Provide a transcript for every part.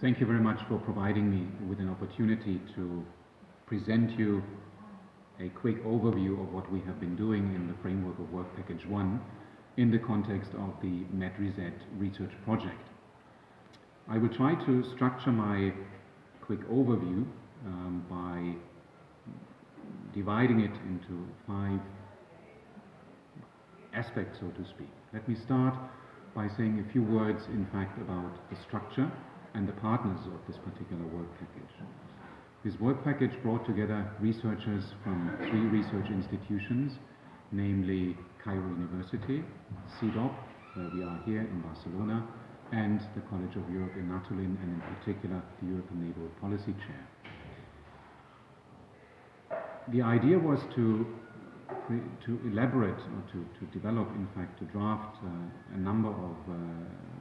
Thank you very much for providing me with an opportunity to present you a quick overview of what we have been doing in the framework of Work Package 1 in the context of the MedReset research project. I will try to structure my quick overview by dividing it into 5 aspects, so to speak. Let me start by saying a few words, in fact, about the structure and the partners of this particular work package. This work package brought together researchers from 3 research institutions, namely Cairo University, CEDOP, where we are here in Barcelona, and the College of Europe in Natolin, and in particular the European Neighbourhood Policy Chair. The idea was to elaborate, or to develop, in fact, to draft a number of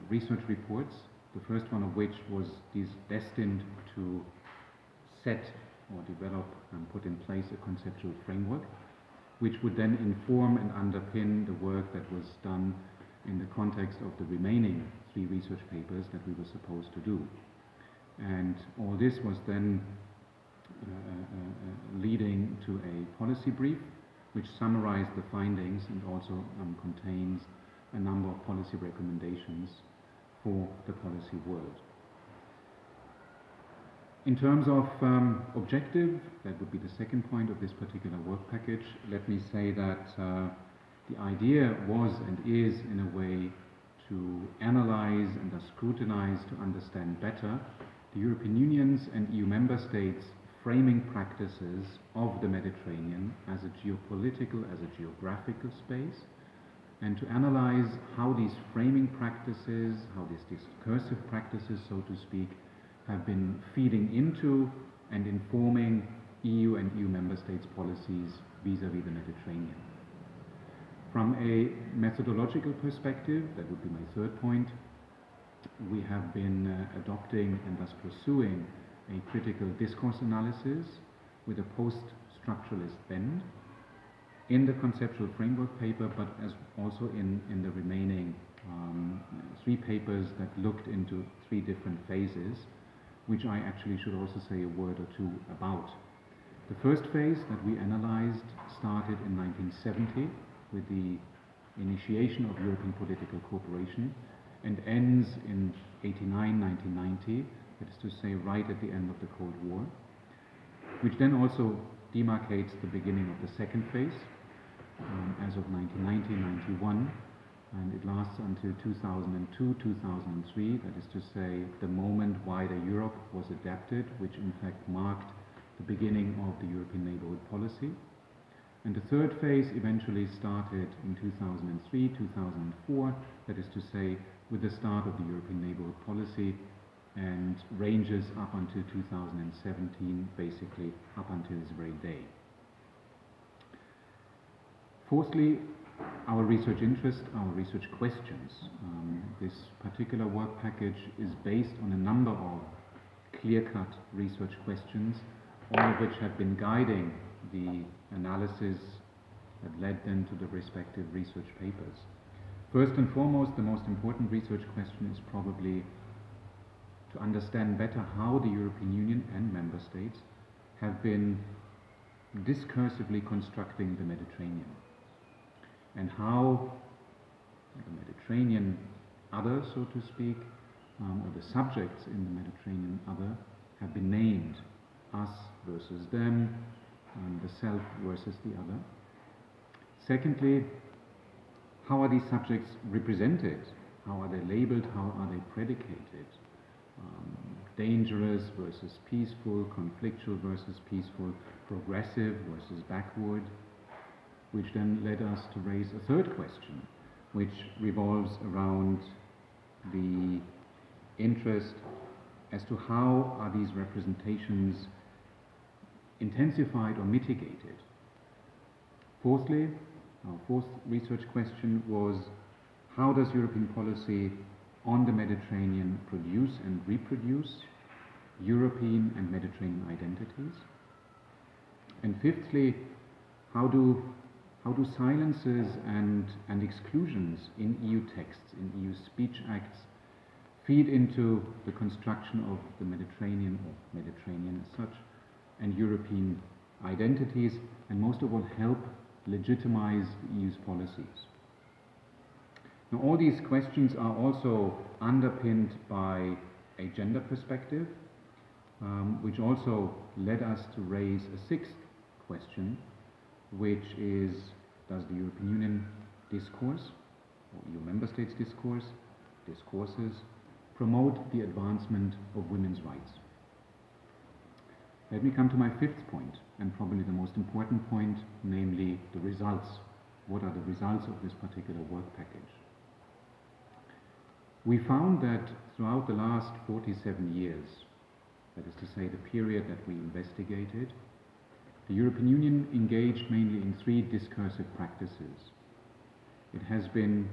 research reports, the first one of which was destined to set or develop and put in place a conceptual framework, which would then inform and underpin the work that was done in the context of the remaining 3 research papers that we were supposed to do. And all this was then leading to a policy brief, which summarized the findings and also contains a number of policy recommendations for the policy world. In terms of objective, that would be the second point of this particular work package, let me say that the idea was and is, in a way, to analyze and scrutinize, to understand better the European Union's and EU member states' framing practices of the Mediterranean as a geopolitical, as a geographical space, and to analyze how these framing practices, how these discursive practices, so to speak, have been feeding into and informing EU and EU member states' policies vis-à-vis the Mediterranean. From a methodological perspective, that would be my third point, we have been adopting and thus pursuing a critical discourse analysis with a post-structuralist bend in the conceptual framework paper, but as also in the remaining 3 papers that looked into 3 different phases, which I actually should also say a word or 2 about. The first phase that we analyzed started in 1970 with the initiation of European political cooperation and ends in 1990, that is to say right at the end of the Cold War, which then also demarcates the beginning of the second phase as of 1990-91, and it lasts until 2002-2003, that is to say the moment wider Europe was adapted, which in fact marked the beginning of the European Neighbourhood Policy. And the third phase eventually started in 2003-2004, that is to say with the start of the European Neighbourhood Policy, and ranges up until 2017, basically up until this very day. Fourthly, our research interest, our research questions. This particular work package is based on a number of clear-cut research questions, all of which have been guiding the analysis that led then to the respective research papers. First and foremost, the most important research question is probably to understand better how the European Union and member states have been discursively constructing the Mediterranean, and how the Mediterranean other, so to speak, or the subjects in the Mediterranean other have been named, us versus them, the self versus the other. Secondly, how are these subjects represented? How are they labeled? How are they predicated? Dangerous versus peaceful, conflictual versus peaceful, progressive versus backward, which then led us to raise a third question, which revolves around the interest as to how are these representations intensified or mitigated. Fourthly, our fourth research question was, how does European policy on the Mediterranean produce and reproduce European and Mediterranean identities? And fifthly, how do silences and exclusions in EU texts, in EU speech acts, feed into the construction of the Mediterranean, or Mediterranean as such, and European identities, and most of all help legitimize the EU's policies. Now, all these questions are also underpinned by a gender perspective, which also led us to raise a sixth question, which is, does the European Union discourse, or EU member states discourses, promote the advancement of women's rights? Let me come to my fifth point, and probably the most important point, namely the results. What are the results of this particular work package? We found that throughout the last 47 years, that is to say the period that we investigated, the European Union engaged mainly in three discursive practices. It has been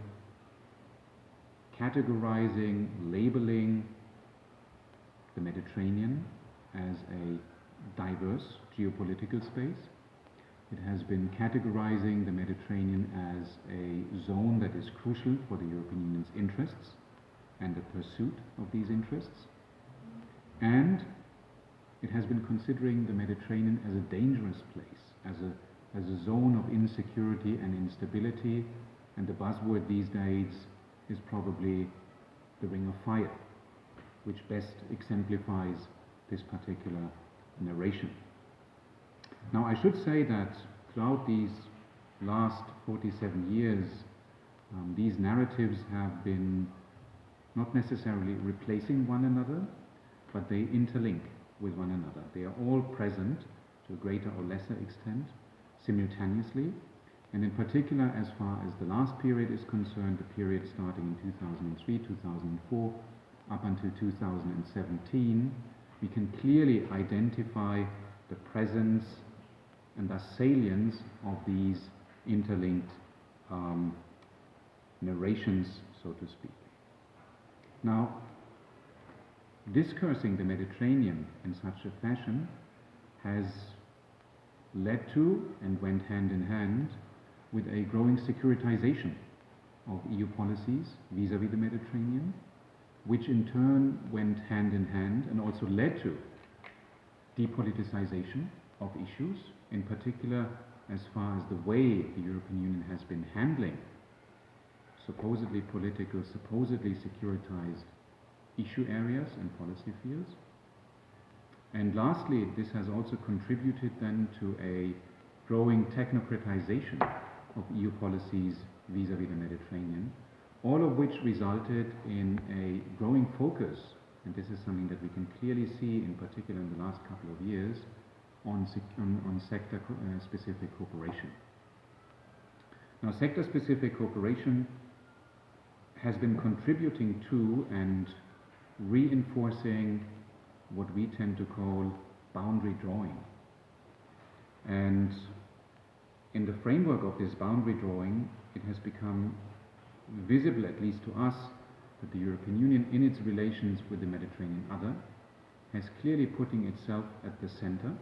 categorizing, labeling the Mediterranean as a diverse geopolitical space. It has been categorizing the Mediterranean as a zone that is crucial for the European Union's interests and the pursuit of these interests. And it has been considering the Mediterranean as a dangerous place, as a zone of insecurity and instability, and the buzzword these days is probably the Ring of Fire, which best exemplifies this particular narration. Now, I should say that throughout these last 47 years, these narratives have been not necessarily replacing one another, but they interlink with one another. They are all present to a greater or lesser extent simultaneously, and in particular, as far as the last period is concerned, the period starting in 2003, 2004, up until 2017, we can clearly identify the presence and the salience of these interlinked narrations, so to speak. Now, discursing the Mediterranean in such a fashion has led to and went hand in hand with a growing securitization of EU policies vis-à-vis the Mediterranean, which in turn went hand in hand and also led to depoliticization of issues, in particular as far as the way the European Union has been handling supposedly political, supposedly securitized issue areas and policy fields. And lastly, this has also contributed then to a growing technocratization of EU policies vis-à-vis the Mediterranean, all of which resulted in a growing focus, and this is something that we can clearly see in particular in the last couple of years, on sector-specific cooperation. Now, sector-specific cooperation has been contributing to and reinforcing what we tend to call boundary drawing. And in the framework of this boundary drawing, it has become visible, at least to us, that the European Union, in its relations with the Mediterranean other, has clearly putting itself at the center,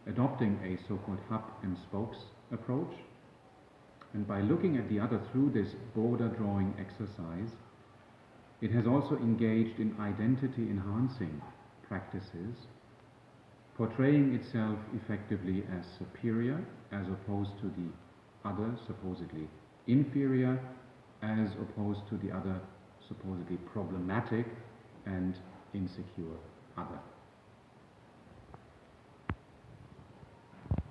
adopting a so-called hub and spokes approach. And by looking at the other through this border drawing exercise, it has also engaged in identity-enhancing practices, portraying itself effectively as superior as opposed to the other, supposedly inferior, as opposed to the other, supposedly problematic and insecure other.